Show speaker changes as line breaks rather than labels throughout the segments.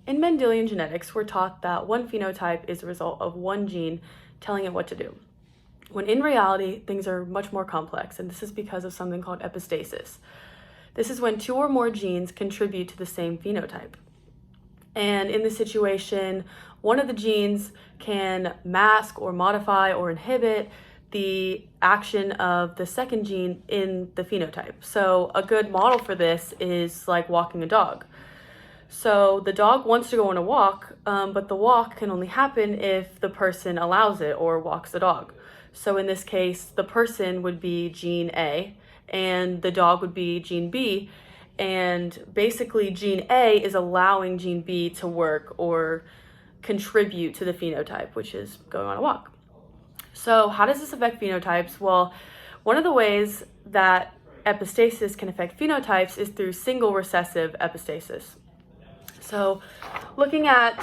In Mendelian genetics, we're taught that one phenotype is the result of one gene telling it what to do, when in reality, things are much more complex, and this is because of something called epistasis. This is when two or more genes contribute to the same phenotype. And in this situation, one of the genes can mask or modify or inhibit the action of the second gene in the phenotype. So a good model for this is like walking a dog. So the dog wants to go on a walk, but the walk can only happen if the person allows it or walks the dog. So in this case, the person would be gene A and the dog would be gene B. And basically gene A is allowing gene B to work or contribute to the phenotype, which is going on a walk. So how does this affect phenotypes? Well, one of the ways that epistasis can affect phenotypes is through single recessive epistasis. So looking at,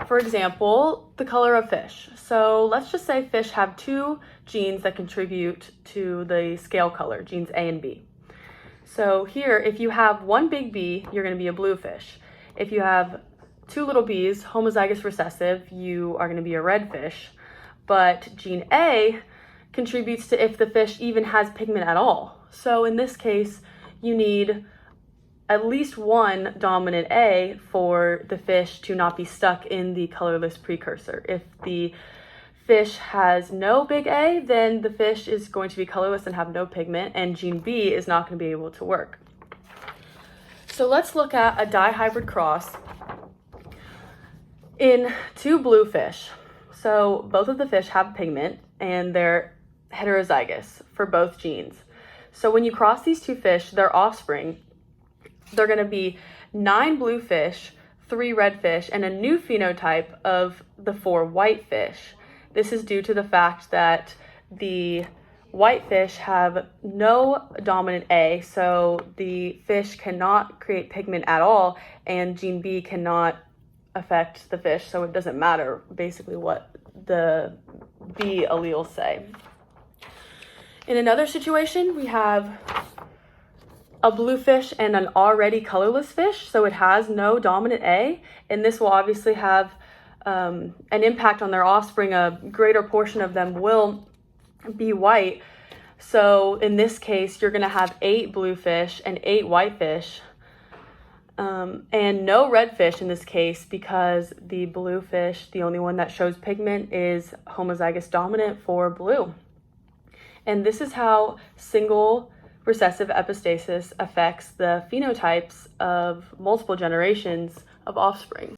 for example, the color of fish. So let's just say fish have two genes that contribute to the scale color, genes A and B. So here, if you have one big B, you're going to be a blue fish. If you have two little b's, homozygous recessive, you are going to be a red fish. But gene A contributes to if the fish even has pigment at all. So in this case, you need at least one dominant A for the fish to not be stuck in the colorless precursor. If the fish has no big A, then the fish is going to be colorless and have no pigment, and gene B is not going to be able to work. So let's look at a dihybrid cross in two blue fish. So both of the fish have pigment and they're heterozygous for both genes. So when you cross these two fish, their offspring, they're going to be 9 blue fish, 3 red fish, and a new phenotype of the 4 white fish. This is due to the fact that the white fish have no dominant A, so the fish cannot create pigment at all, and gene B cannot affect the fish, so it doesn't matter basically what the B alleles say. In another situation, we have a blue fish and an already colorless fish, so it has no dominant A, and this will obviously have an impact on their offspring. A greater portion of them will be white. So in this case, you're going to have 8 blue fish and 8 white fish, and no red fish in this case, because the blue fish, the only one that shows pigment, is homozygous dominant for blue. And this is how single recessive epistasis affects the phenotypes of multiple generations of offspring.